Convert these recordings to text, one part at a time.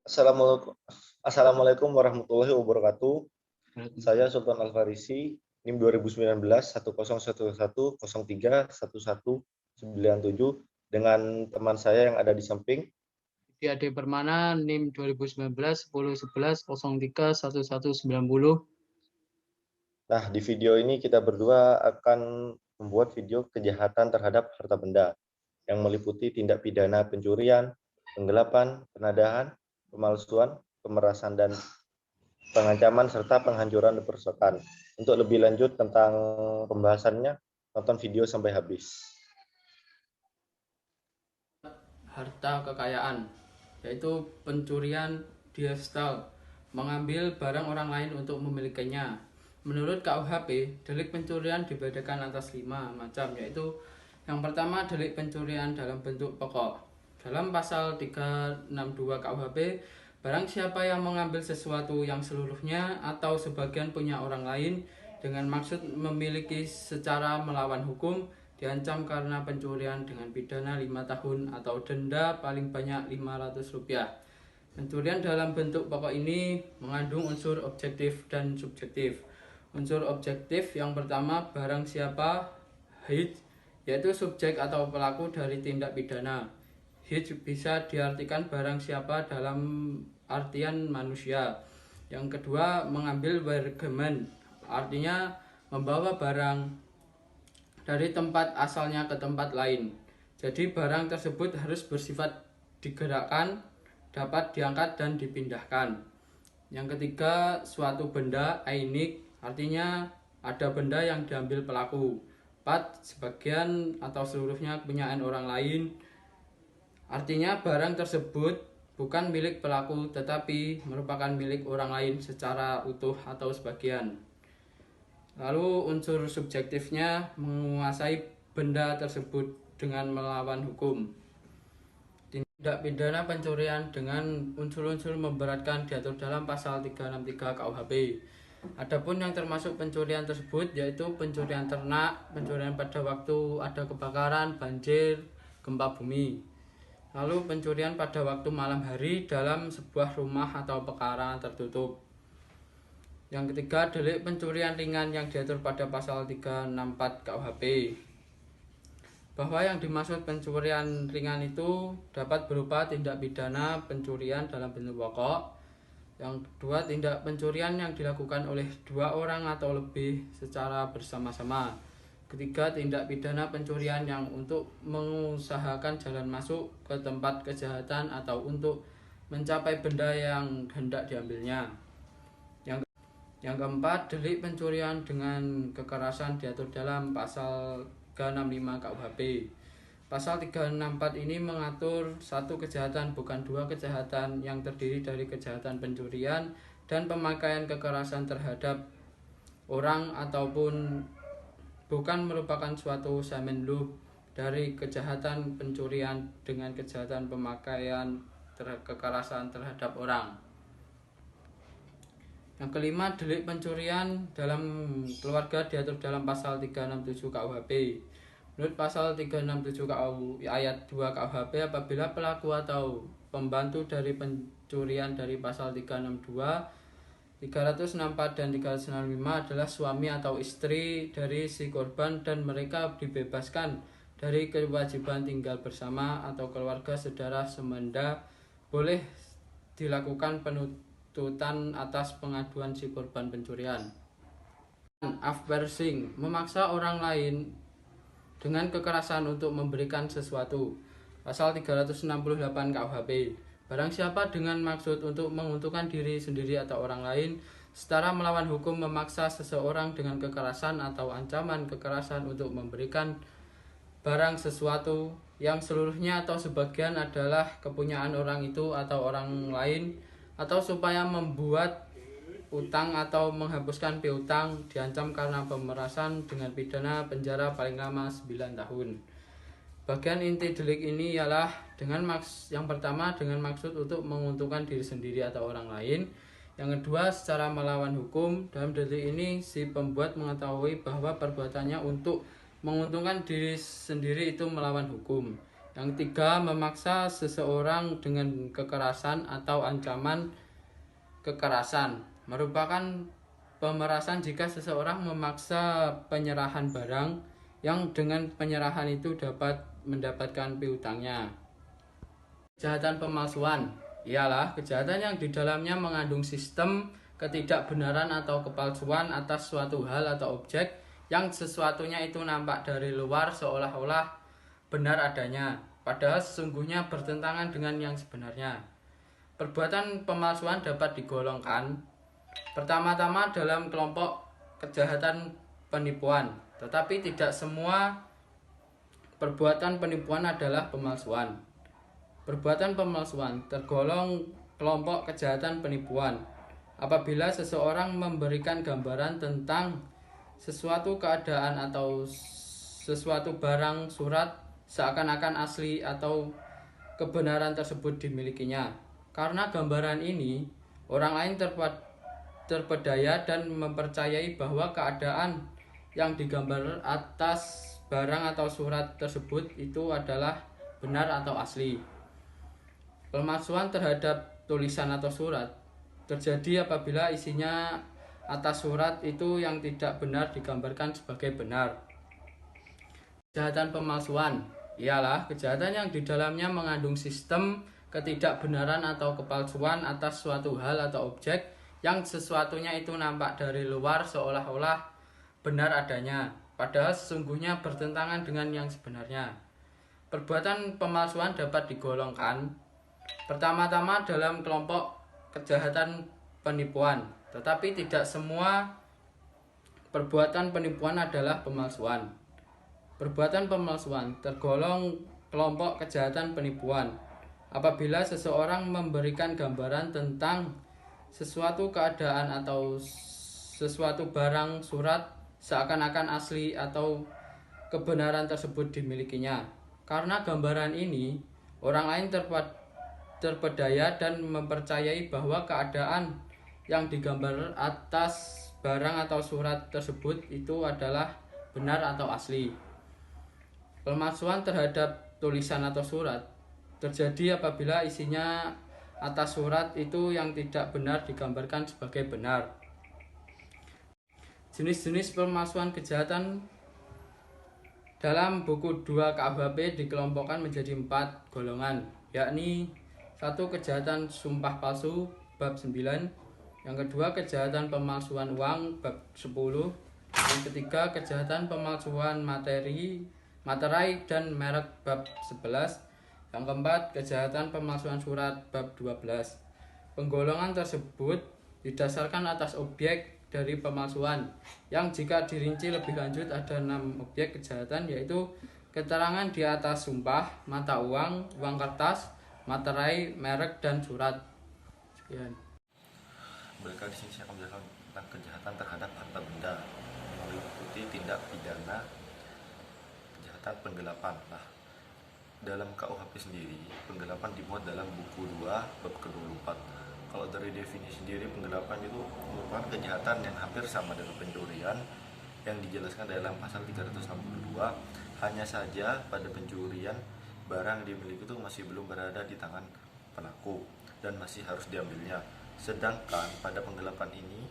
Assalamualaikum Assalamualaikum warahmatullahi wabarakatuh. Saya Waalaikumsalam. Sultan Alfarisi, NIM 2019 1011 1197 dengan teman saya yang ada di samping. Di Ade Permana, NIM 2019 1011 03 1190. Nah, di video ini kita berdua akan membuat video kejahatan terhadap harta benda yang meliputi tindak pidana pencurian, penggelapan, penadahan, pemalsuan, pemerasan, dan pengancaman serta penghancuran dan perusakan. Untuk lebih lanjut tentang pembahasannya, tonton video sampai habis. Harta kekayaan, yaitu pencurian diefstal, mengambil barang orang lain untuk memilikinya. Menurut KUHP, delik pencurian dibedakan atas 5 macam, yaitu yang pertama delik pencurian dalam bentuk pokok. Dalam pasal 362 KUHP, barang siapa yang mengambil sesuatu yang seluruhnya atau sebagian punya orang lain dengan maksud memiliki secara melawan hukum diancam karena pencurian dengan pidana 5 tahun atau denda paling banyak Rp500. Pencurian dalam bentuk pokok ini mengandung unsur objektif dan subjektif. Unsur objektif yang pertama barang siapa, H, yaitu subjek atau pelaku dari tindak pidana. H bisa diartikan barang siapa dalam artian manusia. Yang kedua mengambil bergemen, artinya membawa barang dari tempat asalnya ke tempat lain. Jadi barang tersebut harus bersifat digerakkan, dapat diangkat dan dipindahkan. Yang ketiga, suatu benda ainik, artinya ada benda yang diambil pelaku. 4. Sebagian atau seluruhnya kepunyaan orang lain, artinya barang tersebut bukan milik pelaku tetapi merupakan milik orang lain secara utuh atau sebagian. Lalu unsur subjektifnya menguasai benda tersebut dengan melawan hukum. Tindak pidana pencurian dengan unsur-unsur memberatkan diatur dalam pasal 363 KUHP. Adapun yang termasuk pencurian tersebut yaitu pencurian ternak, pencurian pada waktu ada kebakaran, banjir, gempa bumi. Lalu pencurian pada waktu malam hari dalam sebuah rumah atau pekarangan tertutup. Yang ketiga, delik pencurian ringan yang diatur pada pasal 364 KUHP. Bahwa yang dimaksud pencurian ringan itu dapat berupa tindak pidana pencurian dalam bentuk pokok. Yang kedua, tindak pencurian yang dilakukan oleh 2 orang atau lebih secara bersama-sama. Ketiga, tindak pidana pencurian yang untuk mengusahakan jalan masuk ke tempat kejahatan atau untuk mencapai benda yang hendak diambilnya. Yang keempat, delik pencurian dengan kekerasan diatur dalam pasal 365 KUHP. Pasal 364 ini mengatur satu kejahatan bukan 2 kejahatan yang terdiri dari kejahatan pencurian dan pemakaian kekerasan terhadap orang ataupun bukan merupakan suatu samenlu dari kejahatan pencurian dengan kejahatan pemakaian kekerasan terhadap orang. Yang kelima, delik pencurian dalam keluarga diatur dalam pasal 367 KUHP. Menurut pasal 367 ayat 2 KUHP, apabila pelaku atau pembantu dari pencurian dari pasal 362, 364 dan 365 adalah suami atau istri dari si korban dan mereka dibebaskan dari kewajiban tinggal bersama atau keluarga saudara semenda, boleh dilakukan penuntutan atas pengaduan si korban pencurian. Afbersing, memaksa orang lain dengan kekerasan untuk memberikan sesuatu. Pasal 368 KUHP. Barang siapa dengan maksud untuk menguntungkan diri sendiri atau orang lain secara melawan hukum memaksa seseorang dengan kekerasan atau ancaman kekerasan untuk memberikan barang sesuatu yang seluruhnya atau sebagian adalah kepunyaan orang itu atau orang lain, atau supaya membuat utang atau menghapuskan piutang, diancam karena pemerasan dengan pidana penjara paling lama 9 tahun. Bagian inti delik ini ialah yang pertama dengan maksud untuk menguntungkan diri sendiri atau orang lain. Yang kedua, secara melawan hukum. Dalam delik ini si pembuat mengetahui bahwa perbuatannya untuk menguntungkan diri sendiri itu melawan hukum. Yang ketiga, memaksa seseorang dengan kekerasan atau ancaman kekerasan merupakan pemerasan jika seseorang memaksa penyerahan barang yang dengan penyerahan itu dapat mendapatkan piutangnya. Kejahatan pemalsuan ialah kejahatan yang di dalamnya mengandung sistem ketidakbenaran atau kepalsuan atas suatu hal atau objek yang sesuatunya itu nampak dari luar seolah-olah benar adanya, padahal sesungguhnya bertentangan dengan yang sebenarnya. Perbuatan pemalsuan dapat digolongkan pertama-tama dalam kelompok kejahatan penipuan, tetapi tidak semua perbuatan penipuan adalah pemalsuan. Perbuatan pemalsuan tergolong kelompok kejahatan penipuan apabila seseorang memberikan gambaran tentang sesuatu keadaan atau sesuatu barang surat seakan-akan asli atau kebenaran tersebut dimilikinya. Karena gambaran ini, orang lain terpedaya dan mempercayai bahwa keadaan yang digambar atas barang atau surat tersebut itu adalah benar atau asli. Pemalsuan terhadap tulisan atau surat terjadi apabila isinya atas surat itu yang tidak benar digambarkan sebagai benar. Kejahatan pemalsuan ialah kejahatan yang di dalamnya mengandung sistem ketidakbenaran atau kepalsuan atas suatu hal atau objek yang sesuatunya itu nampak dari luar seolah-olah benar adanya, padahal sesungguhnya bertentangan dengan yang sebenarnya. Perbuatan pemalsuan dapat digolongkan pertama-tama dalam kelompok kejahatan penipuan, tetapi tidak semua perbuatan penipuan adalah pemalsuan. Perbuatan pemalsuan tergolong kelompok kejahatan penipuan apabila seseorang memberikan gambaran tentang sesuatu keadaan atau sesuatu barang surat seakan-akan asli atau kebenaran tersebut dimilikinya. Karena gambaran ini, orang lain terpedaya dan mempercayai bahwa keadaan yang digambar atas barang atau surat tersebut itu adalah benar atau asli. Pemalsuan terhadap tulisan atau surat terjadi apabila isinya atas surat itu yang tidak benar digambarkan sebagai benar. Jenis-jenis pemalsuan kejahatan dalam buku 2 KUHP dikelompokkan menjadi 4 golongan, yakni 1. Kejahatan sumpah palsu bab 9, yang kedua kejahatan pemalsuan uang bab 10, yang ketiga kejahatan pemalsuan materai dan merek bab 11, yang keempat kejahatan pemalsuan surat bab 12. Penggolongan tersebut didasarkan atas objek dari pemalsuan yang jika dirinci lebih lanjut ada 6 objek kejahatan, yaitu keterangan di atas sumpah, mata uang, uang kertas, materai, merek, dan surat. Sekian. Berkali di sini saya akan menjelaskan tentang kejahatan terhadap harta benda yang meliputi tindak pidana kejahatan penggelapan. Nah, dalam KUHP sendiri, penggelapan dimuat dalam buku 2 bab ke-24. Kalau dari definisi sendiri, penggelapan itu merupakan kejahatan yang hampir sama dengan pencurian yang dijelaskan dalam pasal 362. Hanya saja pada pencurian barang dimiliki itu masih belum berada di tangan pelaku dan masih harus diambilnya. Sedangkan pada penggelapan ini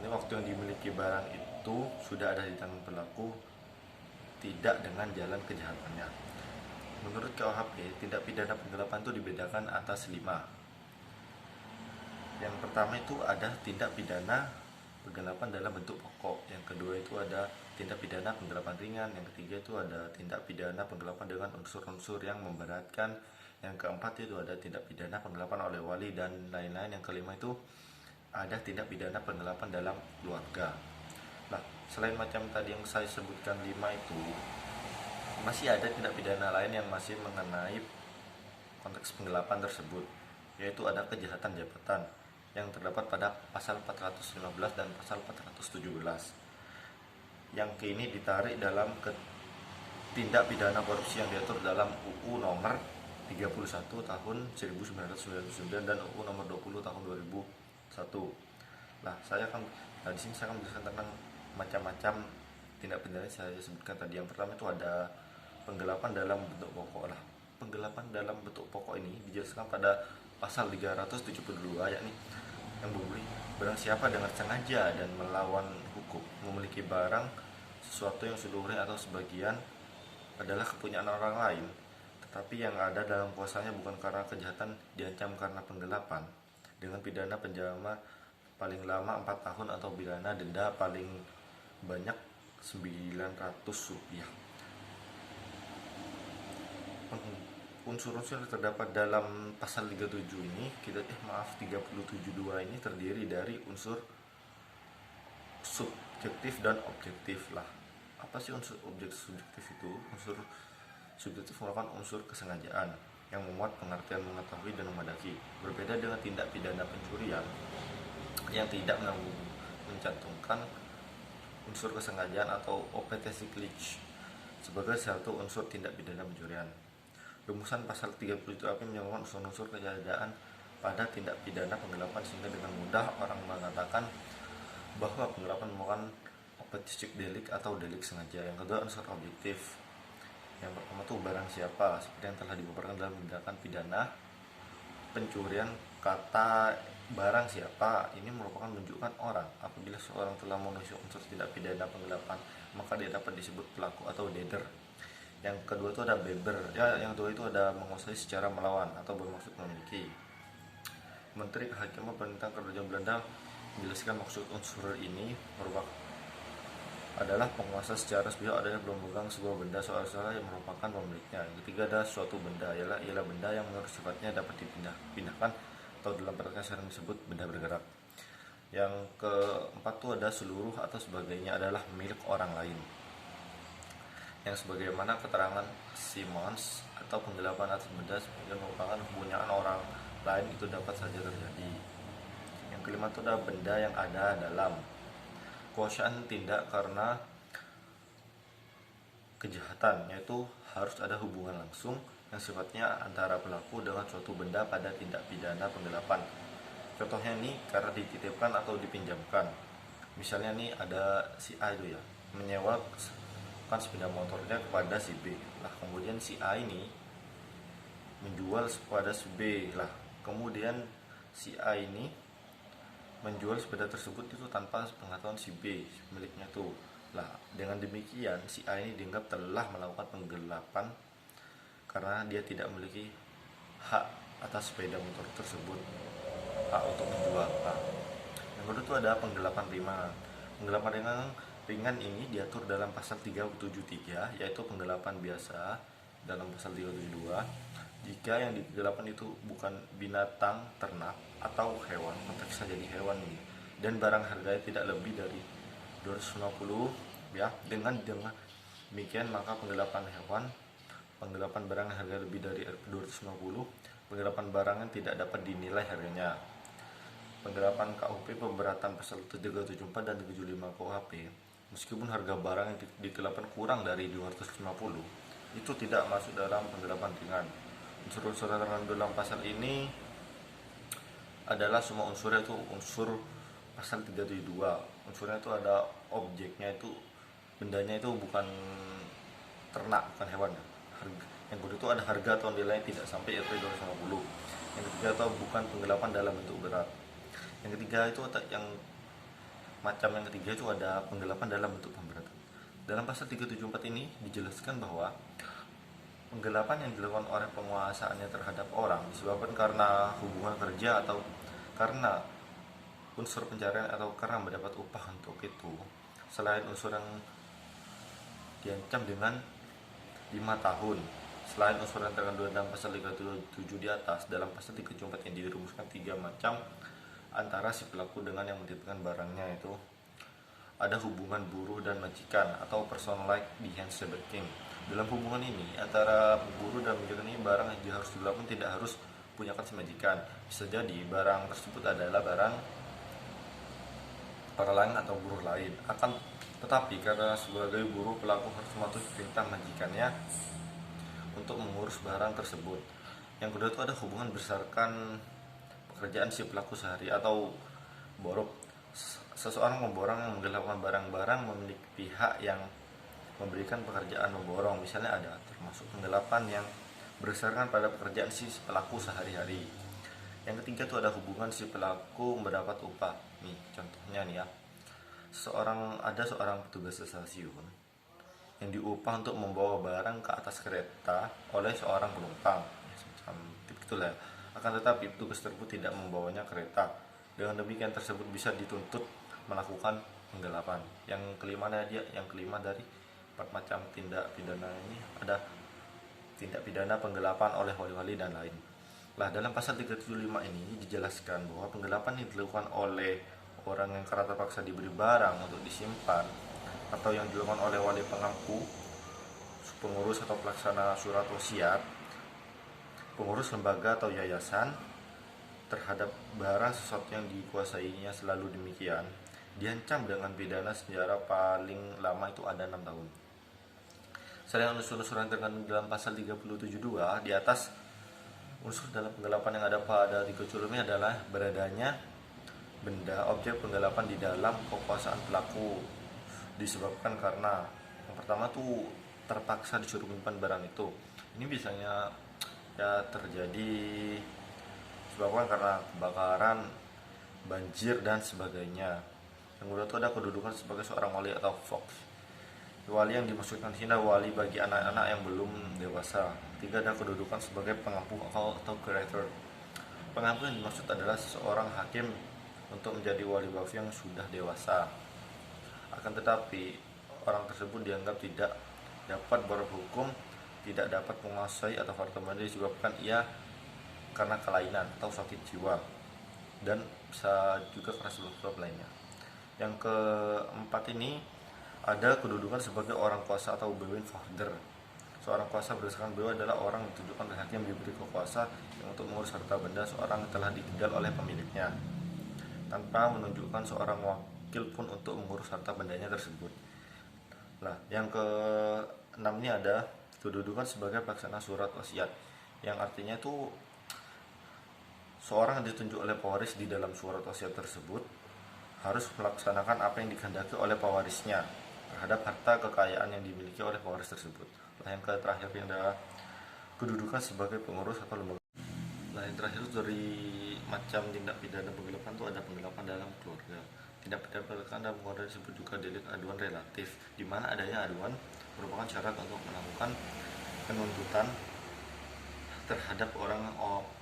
waktu yang dimiliki barang itu sudah ada di tangan pelaku, tidak dengan jalan kejahatannya. Menurut KUHP, tindak pidana penggelapan itu dibedakan atas 5. Yang pertama itu ada tindak pidana penggelapan dalam bentuk pokok. Yang kedua itu ada tindak pidana penggelapan ringan. Yang ketiga itu ada tindak pidana penggelapan dengan unsur-unsur yang memberatkan. Yang keempat itu ada tindak pidana penggelapan oleh wali dan lain-lain. Yang kelima itu ada tindak pidana penggelapan dalam keluarga. Nah, selain macam tadi yang saya sebutkan 5 itu, masih ada tindak pidana lain yang masih mengenai konteks penggelapan tersebut, yaitu ada kejahatan jabatan yang terdapat pada pasal 415 dan pasal 417, yang kini ditarik dalam tindak pidana korupsi yang diatur dalam UU nomor 31 tahun 1999 dan UU nomor 20 tahun 2001. Nah, di sini saya akan menjelaskan tentang macam-macam tindak pidana saya sebutkan tadi. Yang pertama itu ada penggelapan dalam bentuk pokok lah. Penggelapan dalam bentuk pokok ini dijelaskan pada pasal 372, yakni yang berbunyi, barang siapa dengan sengaja dan melawan hukum memiliki barang sesuatu yang seluruhnya atau sebagian adalah kepunyaan orang lain, tetapi yang ada dalam kuasanya bukan karena kejahatan, diancam karena penggelapan dengan pidana penjara paling lama 4 tahun atau pidana denda paling banyak 900 rupiah. Unsur-unsur yang terdapat dalam pasal 37 ini 372 ini terdiri dari unsur subjektif dan objektif lah. Apa sih unsur subjektif itu? Unsur subjektif merupakan unsur kesengajaan yang memuat pengertian mengetahui dan memadaki. Berbeda dengan tindak pidana pencurian yang tidak mencantumkan unsur kesengajaan atau opetesiclich sebagai satu unsur tindak pidana pencurian. Rumusan pasal 37 menyebutkan unsur-unsur kesengajaan pada tindak pidana penggelapan, sehingga dengan mudah orang mengatakan bahwa penggelapan merupakan opeticic delik atau delik sengaja. Yang kedua, unsur objektif. Yang pertama itu barang siapa, seperti yang telah dipaparkan dalam tindakan pidana pencurian. Kata barang siapa ini merupakan menunjukkan orang. Apabila seorang telah memenuhi unsur tindak pidana penggelapan, maka dia dapat disebut pelaku atau deder. Yang kedua itu ada beber, yang kedua itu ada menguasai secara melawan atau bermaksud memiliki. Menteri Kehakiman Pemerintahan Kerajaan Belanda menjelaskan maksud unsur ini adalah penguasa secara sepihak adanya memegang sebuah benda soal-soal yang merupakan pemiliknya. Yang ketiga ada suatu benda, ialah benda yang menurut sifatnya dapat dipindahkan atau dalam praktek sering disebut benda bergerak. Yang keempat itu ada seluruh atau sebagainya adalah milik orang lain. Yang sebagaimana keterangan Simons atau penggelapan atas benda sebagai merupakan kepunyaan orang lain itu dapat saja terjadi. Yang kelima itu ada benda yang ada dalam kuasaan tindak karena kejahatan, yaitu harus ada hubungan langsung yang sifatnya antara pelaku dengan suatu benda pada tindak pidana penggelapan. Contohnya nih karena dititipkan atau dipinjamkan. Misalnya nih ada si A itu ya menyewa sepeda motornya kepada si B lah, kemudian si A ini menjual kepada si B lah, kemudian si A ini menjual sepeda tersebut itu tanpa pengetahuan si B miliknya tuh lah. Dengan demikian si A ini dianggap telah melakukan penggelapan karena dia tidak memiliki hak atas sepeda motor tersebut, hak untuk menjual. Nah, yang kedua itu ada penggelapan ringan. Penggelapan ringan ini diatur dalam pasal 373, yaitu penggelapan biasa dalam pasal 372 jika yang digelapan itu bukan binatang, ternak, atau hewan, konteksnya jadi hewan ini, dan barang harganya tidak lebih dari 250 ya. Dengan demikian maka penggelapan hewan, penggelapan barang yang harga lebih dari 250, penggelapan barang yang tidak dapat dinilai harganya. Penggelapan KUP pemberatan pasal 374 dan 375 KUHP, meskipun harga barang yang digelapan kurang dari 250, itu tidak masuk dalam penggelapan ringan. Unsur-unsur yang terkandung dalam pasal ini adalah semua unsur, yaitu unsur pasal 372. Unsurnya itu ada objeknya, itu bendanya itu bukan ternak, bukan hewan. Yang kedua itu ada harga atau nilai tidak sampai RP 250. Yang ketiga itu bukan penggelapan dalam bentuk berat. Yang ketiga itu yang ketiga itu ada penggelapan dalam bentuk pemberatan. Dalam pasal 374 ini dijelaskan bahwa penggelapan yang dilakukan oleh penguasaannya terhadap orang disebabkan karena hubungan kerja atau karena unsur pencarian atau karena mendapat upah untuk itu, selain unsur yang diancam dengan 5 tahun. Selain unsur yang terkandung dalam pasal 377 di atas, dalam pasal 374 yang dirumuskan 3 macam antara si pelaku dengan yang menitipkan barangnya, itu ada hubungan buruh dan majikan atau person like Behandsberking. Dalam hubungan ini antara buruh dan majikan ini, barang yang harus digelapan tidak harus punya si majikan. Bisa jadi barang tersebut adalah barang orang lain atau buruh lain. Akan tetapi karena sebagai buruh, pelaku harus mematuhi perintah majikannya untuk mengurus barang tersebut. Yang kedua itu ada hubungan berdasarkan pekerjaan si pelaku sehari atau borok. Seseorang memborong yang menggelapkan barang-barang memiliki pihak yang memberikan pekerjaan memborong. Misalnya ada termasuk penggelapan yang berdasarkan pada pekerjaan si pelaku sehari-hari. Yang ketiga itu ada hubungan si pelaku mendapat upah. Nih contohnya nih ya, seorang petugas stasiun yang diupah untuk membawa barang ke atas kereta oleh seorang penumpang, ya, semacam itulah. Akan tetapi petugas tersebut tidak membawanya kereta. Dengan demikian tersebut bisa dituntut melakukan penggelapan. Yang kelima dari empat macam tindak pidana ini ada tindak pidana penggelapan oleh wali-wali dan lain. Nah, dalam pasal 375 ini dijelaskan bahwa penggelapan yang dilakukan oleh orang yang karena terpaksa diberi barang untuk disimpan atau yang dilakukan oleh wali pengampu, pengurus atau pelaksana surat wasiat, pengurus lembaga atau yayasan terhadap barang sesuatu yang dikuasainya selalu demikian, diancam dengan pidana penjara paling lama itu ada 6 tahun. Selain unsur-unsur yang terkandung dalam pasal 372 di atas, unsur dalam penggelapan yang ada pada 370 ini adalah beradanya benda objek penggelapan di dalam kekuasaan pelaku, disebabkan karena yang pertama tuh terpaksa disuruh menyimpan barang itu. Ini biasanya ya terjadi disebabkan karena kebakaran, banjir dan sebagainya. Yang kedua itu ada kedudukan sebagai seorang wali atau fox. Wali yang dimaksudkan di sini wali bagi anak-anak yang belum dewasa. Tiga, ada kedudukan sebagai pengampu atau curator. Pengampu yang dimaksud adalah seorang hakim untuk menjadi wali waqf yang sudah dewasa. Akan tetapi orang tersebut dianggap tidak dapat berhukum, tidak dapat menguasai atau harta benda disebabkan ia karena kelainan atau sakit jiwa, dan bisa juga karena sebab-sebab lainnya. Yang keempat ini ada kedudukan sebagai orang kuasa atau bewin fahder. Seorang kuasa berdasarkan bewin adalah orang yang ditunjukkan oleh hakim diberi kekuasaan yang untuk mengurus harta benda seorang yang telah ditinggal oleh pemiliknya tanpa menunjukkan seorang wakil pun untuk mengurus harta bendanya tersebut. Nah, yang keenam ini ada kedudukan sebagai pelaksana surat wasiat, yang artinya itu seorang yang ditunjuk oleh pewaris di dalam surat wasiat tersebut harus melaksanakan apa yang dikehendaki oleh pewarisnya terhadap harta kekayaan yang dimiliki oleh pewaris tersebut. Nah, yang terakhir ini adalah kedudukan sebagai pengurus atau lembaga. Nah, yang terakhir dari macam tindak pidana penggelapan itu ada penggelapan dalam keluarga. Tindak pidana penggelapan dalam keluarga disebut juga delik aduan relatif, di mana adanya aduan merupakan syarat untuk melakukan penuntutan terhadap orang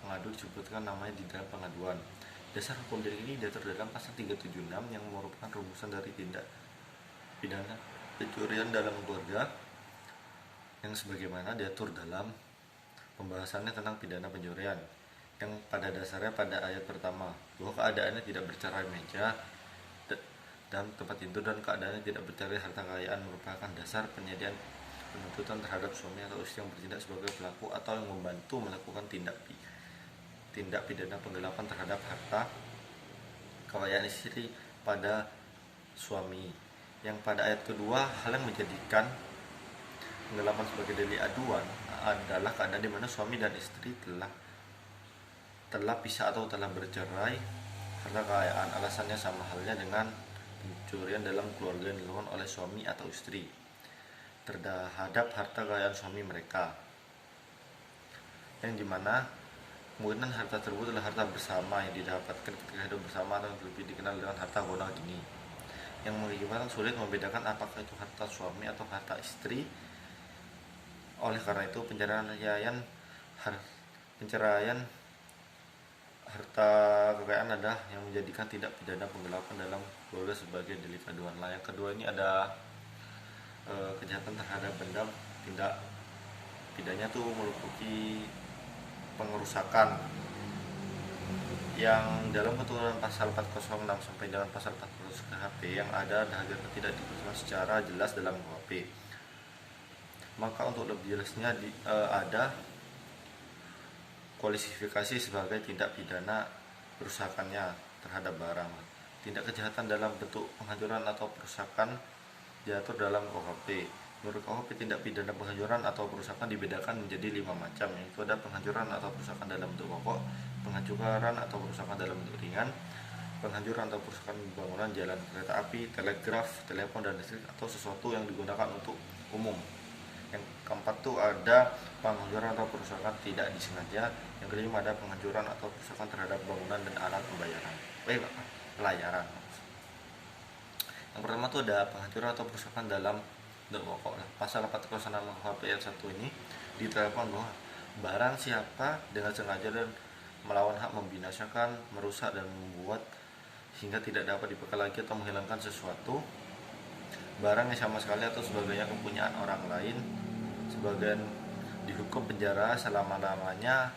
pengadu disebutkan namanya di dalam pengaduan. Dasar hukum delik ini diatur dalam pasal 376 yang merupakan rumusan dari tindak pidana pencurian dalam keluarga yang sebagaimana diatur dalam pembahasannya tentang pidana pencurian, yang pada dasarnya pada ayat pertama bahwa keadaannya tidak bercerai meja dan tempat tidur dan keadaannya tidak bercerai harta kekayaan merupakan dasar penyediaan penuntutan terhadap suami atau istri yang bertindak sebagai pelaku atau yang membantu melakukan tindak pidana penggelapan terhadap harta kekayaan istri pada suami. Yang pada ayat kedua, hal yang menjadikan penggelapan sebagai delik aduan adalah keadaan di mana suami dan istri telah pisah atau telah bercerai karena kekayaan. Alasannya sama halnya dengan pencurian dalam keluarga yang dilakukan oleh suami atau istri terhadap harta kekayaan suami mereka, yang dimana kemungkinan harta tersebut adalah harta bersama yang didapatkan ketika hidup bersama atau lebih dikenal dengan harta gona gini, yang mengakibatkan sulit membedakan apakah itu harta suami atau harta istri. Oleh karena itu penceraian harta kekayaan adalah yang menjadikan tindak pidana penggelapan dalam keluarga sebagai delik aduan. Nah, yang kedua ini ada kejahatan terhadap benda. Tindak pidananya tuh meliputi pengerusakan yang dalam ketentuan pasal 406 sampai dengan pasal 400 KHP yang ada tidak ditentukan secara jelas dalam KUHP. Maka untuk lebih jelasnya ada kualifikasi sebagai tindak pidana perusakannya terhadap barang. Tindak kejahatan dalam bentuk penghancuran atau perusakan diatur dalam KUHP. Menurut KUHP, tindak pidana penghancuran atau perusakan dibedakan menjadi 5 macam, yaitu ada penghancuran atau perusakan dalam bentuk pokok, penghancuran atau perusakan dalam bentuk ringan, penghancuran atau perusakan bangunan, jalan, kereta api, telegraf, telepon, dan listrik, atau sesuatu yang digunakan untuk umum. Yang keempat tuh ada penghancuran atau perusakan tidak disengaja. Yang kelima ada penghancuran atau perusakan terhadap bangunan dan alat pelayaran. Yang pertama tuh ada penghancuran atau perusakan dalam pokok. Pasal 406 KUHP ayat 1 ini diterapkan bahwa barang siapa dengan sengaja dan melawan hak membinasakan, merusak, dan membuat sehingga tidak dapat dipakai lagi atau menghilangkan sesuatu barang yang sama sekali atau sebagainya kepunyaan orang lain, sebagian dihukum penjara selama-lamanya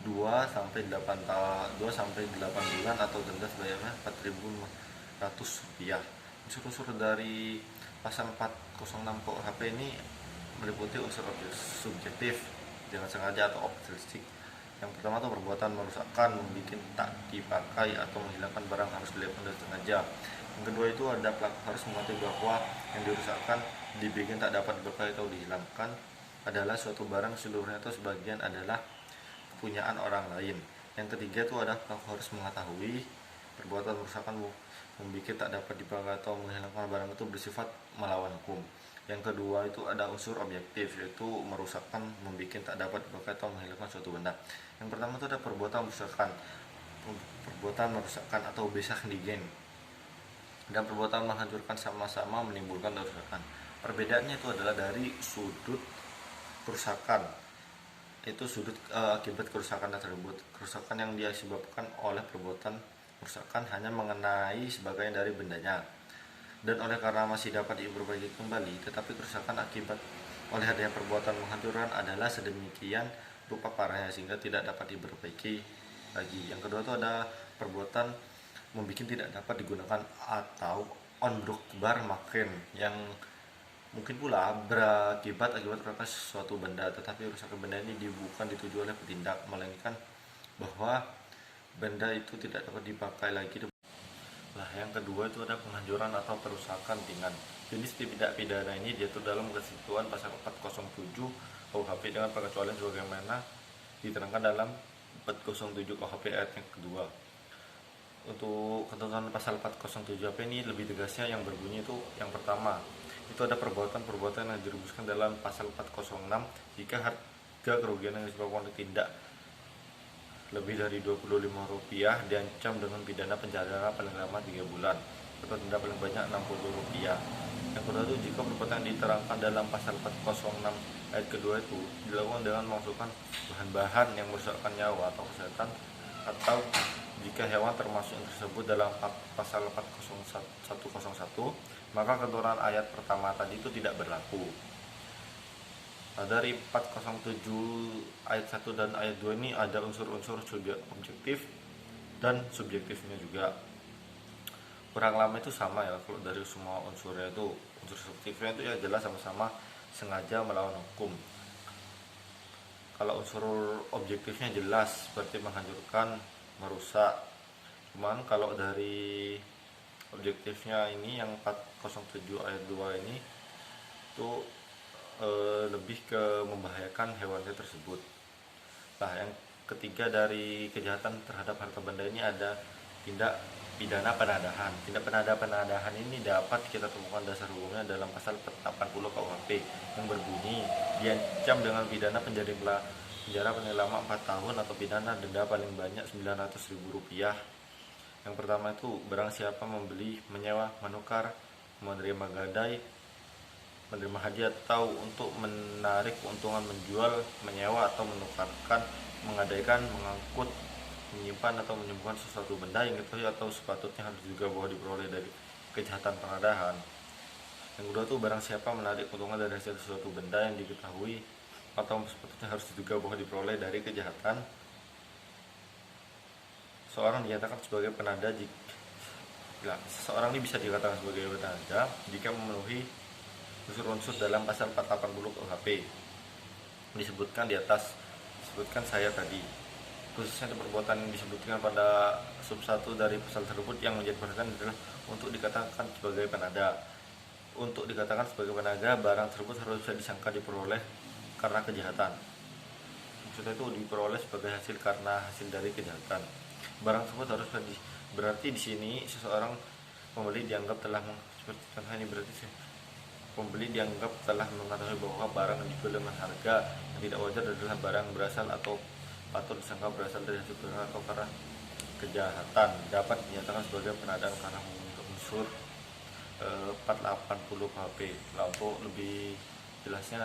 2 sampai 8 bulan atau denda sebanyak 4.500 rupiah. Unsur-unsur dari pasal 406 KUHP ini meliputi unsur subjektif dengan sengaja atau objektif. Yang pertama itu perbuatan merusakkan, membuat tak dipakai atau menghilangkan barang harus dilakukan dengan sengaja. Yang kedua itu ada pelaku harus mengetahui bahwa yang dirusakkan, dibikin tak dapat dipakai atau dihilangkan adalah suatu barang seluruhnya atau sebagian adalah kepunyaan orang lain. Yang ketiga itu ada pelaku harus mengetahui perbuatan merusakkan, membuat tak dapat dipakai atau menghilangkan barang itu bersifat melawan hukum. Yang kedua itu ada unsur objektif, yaitu merusakkan, membuat tak dapat dipakai atau menghilangkan suatu benda. Yang pertama itu ada perbuatan merusakkan atau besak digen, dan perbuatan menghancurkan sama-sama menimbulkan kerusakan. Perbedaannya itu adalah dari sudut kerusakan, itu sudut akibat kerusakan tersebut. Kerusakan yang disebabkan oleh perbuatan kerusakan hanya mengenai sebagian dari bendanya, dan oleh karena masih dapat diperbaiki kembali, tetapi kerusakan akibat oleh adanya perbuatan menghancurkan adalah sedemikian rupa parahnya sehingga tidak dapat diperbaiki lagi. Yang kedua itu ada perbuatan membuat tidak dapat digunakan atau onbruk bar makin, yang mungkin pula berakibat atas suatu benda, tetapi rusakan benda ini bukan dituju oleh petindak, melainkan bahwa benda itu tidak dapat dipakai lagi. Nah, yang kedua itu ada penghancuran atau perusakan ringan. Jenis tindak pidana ini diatur dalam ketentuan pasal 407 KUHP dengan pengecualian sebagaimana diterangkan dalam 407 KUHP ayat yang kedua. Untuk ketentuan pasal 407 KUHP ini lebih tegasnya yang berbunyi itu yang pertama, itu ada perbuatan yang dirumuskan dalam pasal 406 jika harga kerugian yang disebabkan oleh tindak lebih dari Rp25 diancam dengan pidana penjara paling lama 3 bulan atau denda paling banyak Rp60. Yang kedua itu jika perbuatan yang diterangkan dalam pasal 406 ayat kedua itu dilakukan dengan memasukkan bahan-bahan yang merusakkan nyawa atau kesehatan, atau jika hewan termasuk yang tersebut dalam pasal 401, maka ketentuan ayat pertama tadi itu tidak berlaku. Nah, dari 407 ayat 1 dan ayat 2 ini ada unsur-unsur objektif dan subjektifnya juga. Kurang lama itu sama ya, kalau dari semua unsurnya itu, unsur subjektifnya itu ya jelas sama-sama sengaja melawan hukum. Kalau unsur objektifnya jelas seperti menghancurkan, merusak. Cuman kalau dari objektifnya ini yang 407 ayat 2 ini itu lebih ke membahayakan hewannya tersebut. Nah, yang ketiga dari kejahatan terhadap harta benda ini ada tindak pidana penadahan. Tindak penadahan ini dapat kita temukan dasar hukumnya dalam pasal 80 KUHP yang berbunyi diancam dengan pidana penjara paling lama 4 tahun atau pidana denda paling banyak Rp900.000. Yang pertama itu barang siapa membeli, menyewa, menukar, menerima gadai, menerima hadiah atau untuk menarik keuntungan, menjual, menyewa atau menukarkan, menggadaikan, mengangkut, menyimpan atau menyembunyikan sesuatu benda yang diketahui atau sepatutnya harus juga bahwa diperoleh dari kejahatan penadahan. Yang kedua itu barang siapa menarik keuntungan dari hasil sesuatu benda yang diketahui atau sepatutnya harus juga bahwa diperoleh dari kejahatan. Seorang dinyatakan sebagai penada seseorang ini bisa dikatakan sebagai penada jika memenuhi unsur-unsur dalam pasal 480 KUHP disebutkan di atas, disebutkan saya tadi, khususnya perbuatan yang disebutkan pada sub 1 dari pasal tersebut yang menjadi perhatian adalah untuk dikatakan sebagai penada. Untuk dikatakan sebagai penada, barang tersebut harus bisa disangka diperoleh karena kejahatan. maksudnya itu diperoleh sebagai hasil karena hasil dari kejahatan. Barang tersebut harus berarti di sini seseorang pembeli dianggap telah seperti contoh ini berarti pembeli dianggap telah mengetahui bahwa barang yang dijual dengan harga yang tidak wajar adalah barang berasal atau patut disangka berasal dari hasil kejahatan atau karena kejahatan, dapat dinyatakan sebagai penodaan karena memenuhi unsur 480 KUHP. Lah untuk lebih jelasnya